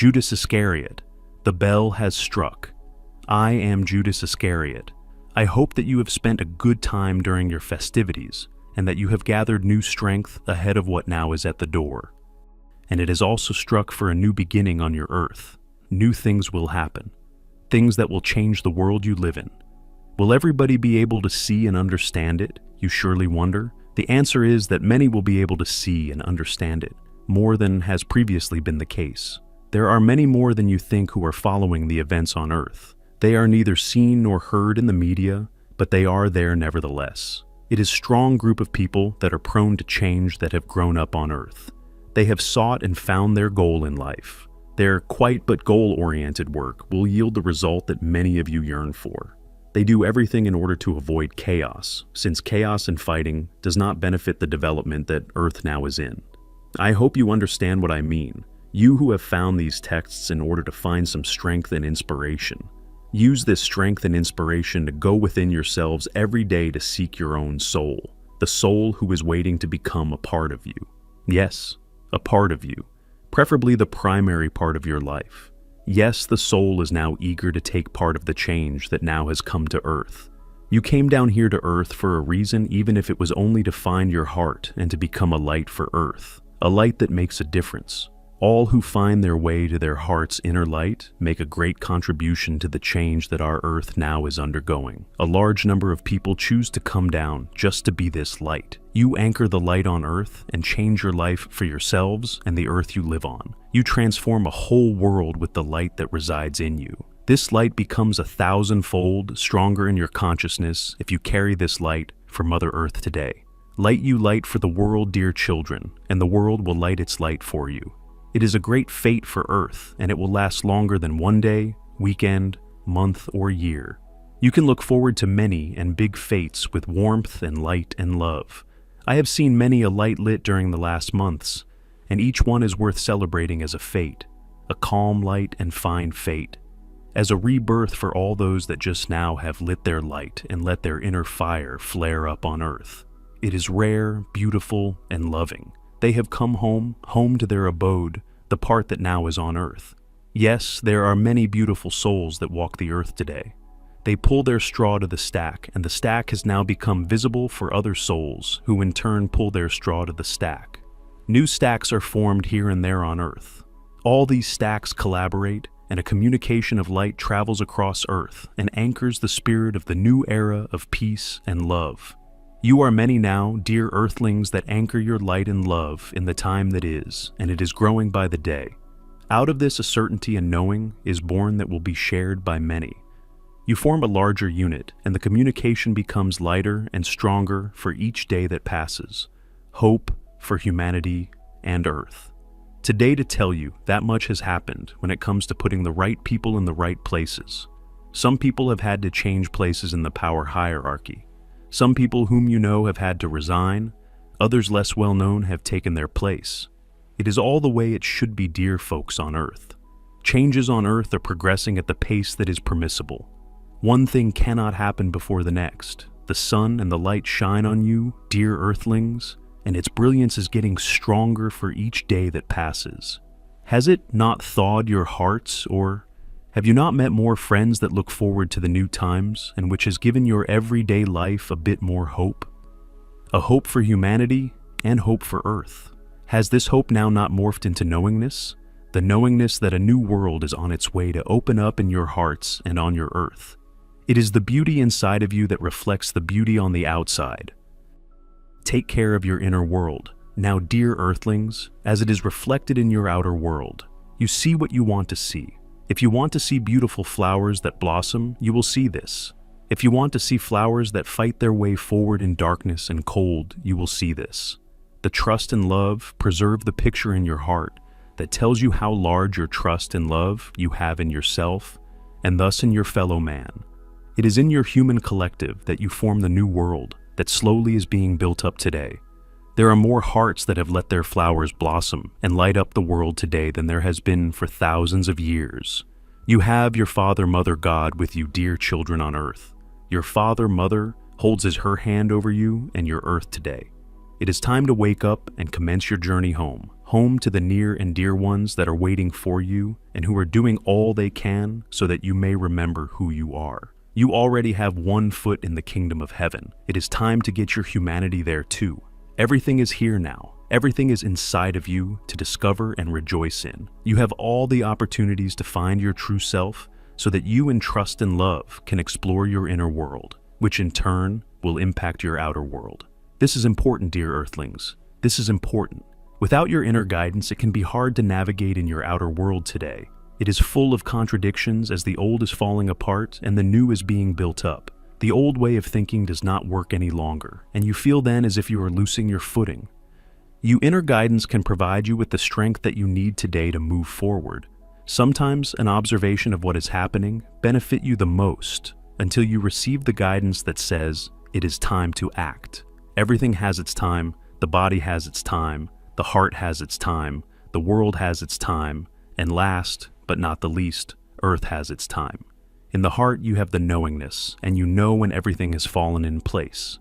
Judas Iscariot, the bell has struck. I am Judas Iscariot. I hope that you have spent a good time during your festivities, and that you have gathered new strength ahead of what now is at the door. And it has also struck for a new beginning on your earth. New things will happen. Things that will change the world you live in. Will everybody be able to see and understand it, you surely wonder? The answer is that many will be able to see and understand it, more than has previously been the case. There are many more than you think who are following the events on Earth. They are neither seen nor heard in the media, but they are there nevertheless. It is a strong group of people that are prone to change that have grown up on Earth. They have sought and found their goal in life. Their quite but goal-oriented work will yield the result that many of you yearn for. They do everything in order to avoid chaos, since chaos and fighting does not benefit the development that Earth now is in. I hope you understand what I mean. You who have found these texts in order to find some strength and inspiration. Use this strength and inspiration to go within yourselves every day to seek your own soul, the soul who is waiting to become a part of you. Yes, a part of you, preferably the primary part of your life. Yes, the soul is now eager to take part of the change that now has come to Earth. You came down here to Earth for a reason, even if it was only to find your heart and to become a light for Earth, a light that makes a difference. All who find their way to their heart's inner light make a great contribution to the change that our Earth now is undergoing. A large number of people choose to come down just to be this light. You anchor the light on Earth and change your life for yourselves and the Earth you live on. You transform a whole world with the light that resides in you. This light becomes 1,000-fold stronger in your consciousness if you carry this light for Mother Earth today. Light you light for the world, dear children, and the world will light its light for you. It is a great fate for Earth, and it will last longer than one day, weekend, month, or year. You can look forward to many and big fates with warmth and light and love. I have seen many a light lit during the last months, and each one is worth celebrating as a fate, a calm light and fine fate, as a rebirth for all those that just now have lit their light and let their inner fire flare up on Earth. It is rare, beautiful, and loving. They have come home to their abode, the part that now is on Earth. Yes, there are many beautiful souls that walk the Earth today. They pull their straw to the stack, and the stack has now become visible for other souls, who in turn pull their straw to the stack. New stacks are formed here and there on Earth. All these stacks collaborate, and a communication of light travels across Earth and anchors the spirit of the new era of peace and love. You are many now, dear Earthlings, that anchor your light and love in the time that is, and it is growing by the day. Out of this a certainty and knowing is born that will be shared by many. You form a larger unit, and the communication becomes lighter and stronger for each day that passes. Hope for humanity and Earth. Today to tell you that much has happened when it comes to putting the right people in the right places. Some people have had to change places in the power hierarchy. Some people whom you know have had to resign, others less well known have taken their place. It is all the way it should be, dear folks on Earth. Changes on Earth are progressing at the pace that is permissible. One thing cannot happen before the next. The sun and the light shine on you, dear Earthlings, and its brilliance is getting stronger for each day that passes. Has it not thawed your hearts, or have you not met more friends that look forward to the new times and which has given your everyday life a bit more hope? A hope for humanity and hope for Earth. Has this hope now not morphed into knowingness? The knowingness that a new world is on its way to open up in your hearts and on your Earth. It is the beauty inside of you that reflects the beauty on the outside. Take care of your inner world, now dear Earthlings, as it is reflected in your outer world. You see what you want to see. If you want to see beautiful flowers that blossom, you will see this. If you want to see flowers that fight their way forward in darkness and cold, you will see this. The trust and love preserve the picture in your heart that tells you how large your trust and love you have in yourself and thus in your fellow man. It is in your human collective that you form the new world that slowly is being built up today. There are more hearts that have let their flowers blossom and light up the world today than there has been for thousands of years. You have your Father, Mother, God with you, dear children on Earth. Your Father, Mother holds her hand over you and your Earth today. It is time to wake up and commence your journey home home to the near and dear ones that are waiting for you and who are doing all they can so that you may remember who you are. You already have one foot in the kingdom of heaven. It is time to get your humanity there too. Everything is here now. Everything is inside of you to discover and rejoice in. You have all the opportunities to find your true self so that you in trust and love can explore your inner world, which in turn will impact your outer world. This is important, dear Earthlings. This is important. Without your inner guidance, it can be hard to navigate in your outer world today. It is full of contradictions as the old is falling apart and the new is being built up. The old way of thinking does not work any longer, and you feel then as if you are losing your footing. Inner guidance can provide you with the strength that you need today to move forward. Sometimes an observation of what is happening benefits you the most until you receive the guidance that says it is time to act. Everything has its time, the body has its time, the heart has its time, the world has its time, and last, but not the least, Earth has its time. In the heart, you have the knowingness, and you know when everything has fallen in place.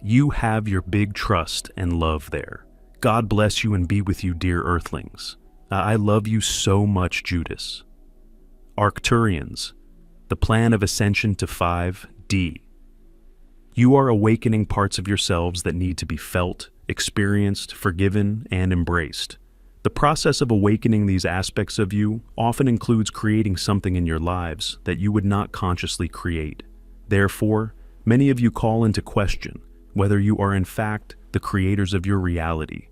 You have your big trust and love there. God bless you and be with you, dear Earthlings. I love you so much, Judas. Arcturians, the plan of Ascension to 5D. You are awakening parts of yourselves that need to be felt, experienced, forgiven, and embraced. The process of awakening these aspects of you often includes creating something in your lives that you would not consciously create. Therefore, many of you call into question whether you are in fact the creators of your reality.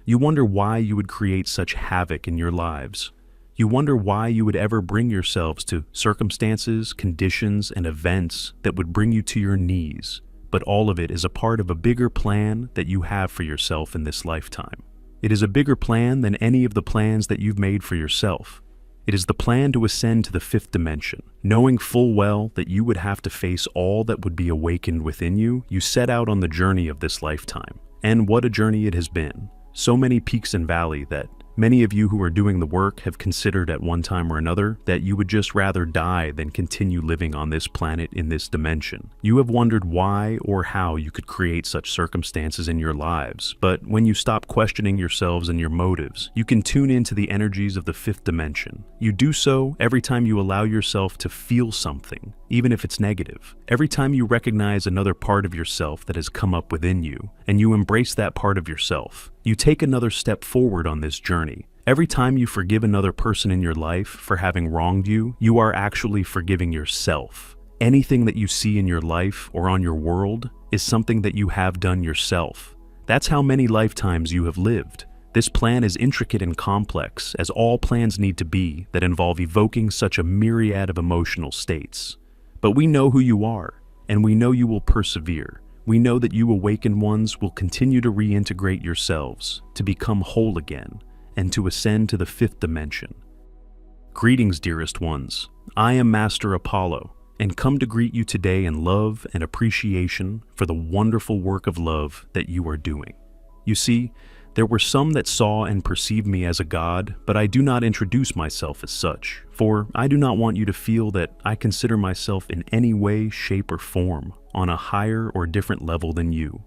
You wonder why you would create such havoc in your lives. You wonder why you would ever bring yourselves to circumstances, conditions, and events that would bring you to your knees. But all of it is a part of a bigger plan that you have for yourself in this lifetime. It is a bigger plan than any of the plans that you've made for yourself. It is the plan to ascend to the 5th dimension. Knowing full well that you would have to face all that would be awakened within you, you set out on the journey of this lifetime. And what a journey it has been. So many peaks and valleys that many of you who are doing the work have considered at one time or another that you would just rather die than continue living on this planet in this dimension. You have wondered why or how you could create such circumstances in your lives, but when you stop questioning yourselves and your motives, you can tune into the energies of the 5th dimension. You do so every time you allow yourself to feel something, even if it's negative. Every time you recognize another part of yourself that has come up within you, and you embrace that part of yourself, you take another step forward on this journey. Every time you forgive another person in your life for having wronged you, you are actually forgiving yourself. Anything that you see in your life or on your world is something that you have done yourself. That's how many lifetimes you have lived. This plan is intricate and complex, as all plans need to be that involve evoking such a myriad of emotional states. But we know who you are, and we know you will persevere. We know that you awakened ones will continue to reintegrate yourselves, to become whole again, and to ascend to the 5th dimension. Greetings, dearest ones. I am Master Apollo, and come to greet you today in love and appreciation for the wonderful work of love that you are doing. You see, there were some that saw and perceived me as a god, but I do not introduce myself as such, for I do not want you to feel that I consider myself in any way, shape, or form on a higher or different level than you.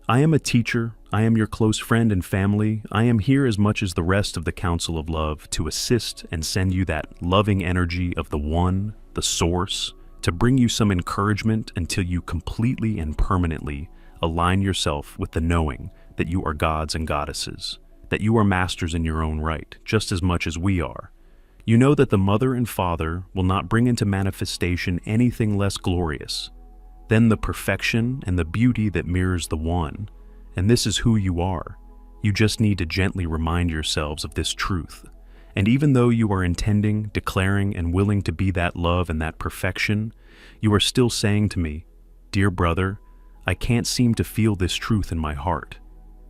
I am a teacher, I am your close friend and family. I am here as much as the rest of the Council of Love to assist and send you that loving energy of the One, the Source, to bring you some encouragement until you completely and permanently align yourself with the knowing that you are gods and goddesses, that you are masters in your own right, just as much as we are. You know that the Mother and Father will not bring into manifestation anything less glorious than the perfection and the beauty that mirrors the One, and this is who you are. You just need to gently remind yourselves of this truth. And even though you are intending, declaring, and willing to be that love and that perfection, you are still saying to me, "Dear brother, I can't seem to feel this truth in my heart.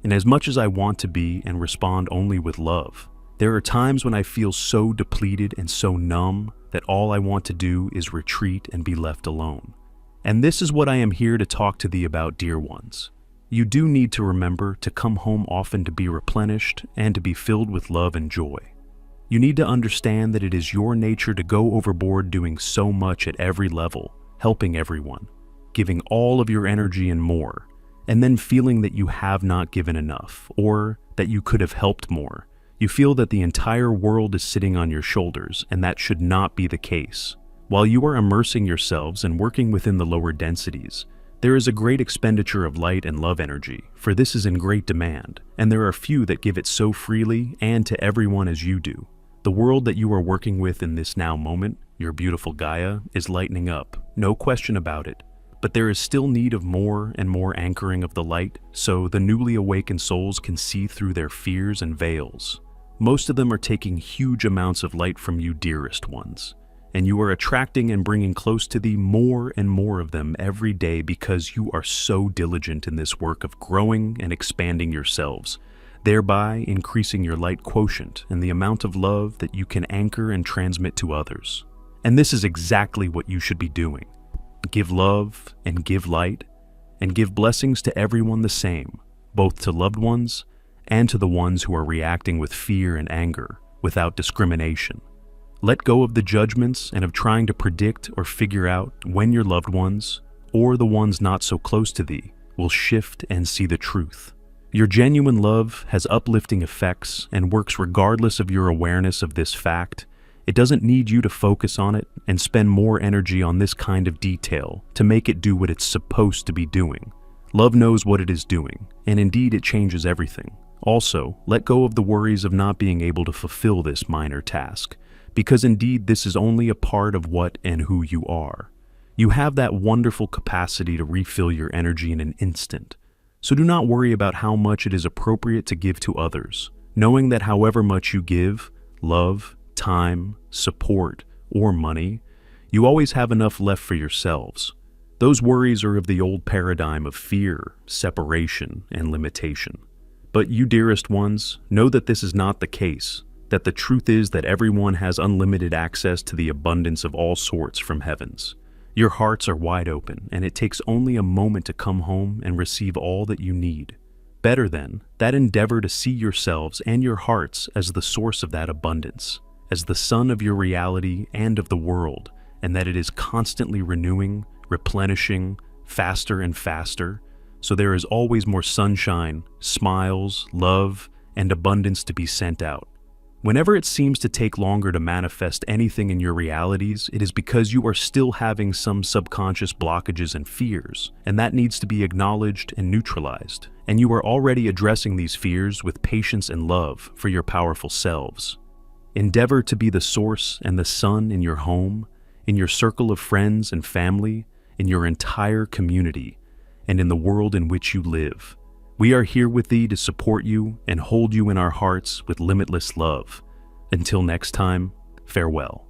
And as much as I want to be and respond only with love, there are times when I feel so depleted and so numb that all I want to do is retreat and be left alone." And this is what I am here to talk to thee about, dear ones. You do need to remember to come home often to be replenished and to be filled with love and joy. You need to understand that it is your nature to go overboard doing so much at every level, helping everyone, giving all of your energy and more. and then feeling that you have not given enough, or that you could have helped more. You feel that the entire world is sitting on your shoulders, and that should not be the case. While you are immersing yourselves and working within the lower densities, there is a great expenditure of light and love energy, for this is in great demand, and there are few that give it so freely and to everyone as you do. The world that you are working with in this now moment, your beautiful Gaia, is lightening up, no question about it. But there is still need of more and more anchoring of the light, so the newly awakened souls can see through their fears and veils. Most of them are taking huge amounts of light from you, dearest ones, and you are attracting and bringing close to thee more and more of them every day because you are so diligent in this work of growing and expanding yourselves, thereby increasing your light quotient and the amount of love that you can anchor and transmit to others. And this is exactly what you should be doing. Give love and give light, and give blessings to everyone the same, both to loved ones and to the ones who are reacting with fear and anger, without discrimination. Let go of the judgments and of trying to predict or figure out when your loved ones, or the ones not so close to thee, will shift and see the truth. Your genuine love has uplifting effects and works regardless of your awareness of this fact. It doesn't need you to focus on it and spend more energy on this kind of detail to make it do what it's supposed to be doing. Love knows what it is doing, and indeed it changes everything. Also, let go of the worries of not being able to fulfill this minor task, because indeed this is only a part of what and who you are. You have that wonderful capacity to refill your energy in an instant. So do not worry about how much it is appropriate to give to others, knowing that however much you give, love, time, support, or money, you always have enough left for yourselves. Those worries are of the old paradigm of fear, separation, and limitation. But you, dearest ones, know that this is not the case, that the truth is that everyone has unlimited access to the abundance of all sorts from heavens. Your hearts are wide open, and it takes only a moment to come home and receive all that you need. Better then, that endeavor to see yourselves and your hearts as the source of that abundance, as the sun of your reality and of the world, and that it is constantly renewing, replenishing, faster and faster, so there is always more sunshine, smiles, love, and abundance to be sent out. Whenever it seems to take longer to manifest anything in your realities, it is because you are still having some subconscious blockages and fears, and that needs to be acknowledged and neutralized, and you are already addressing these fears with patience and love for your powerful selves. Endeavor to be the source and the sun in your home, in your circle of friends and family, in your entire community, and in the world in which you live. We are here with thee to support you and hold you in our hearts with limitless love. Until next time, farewell.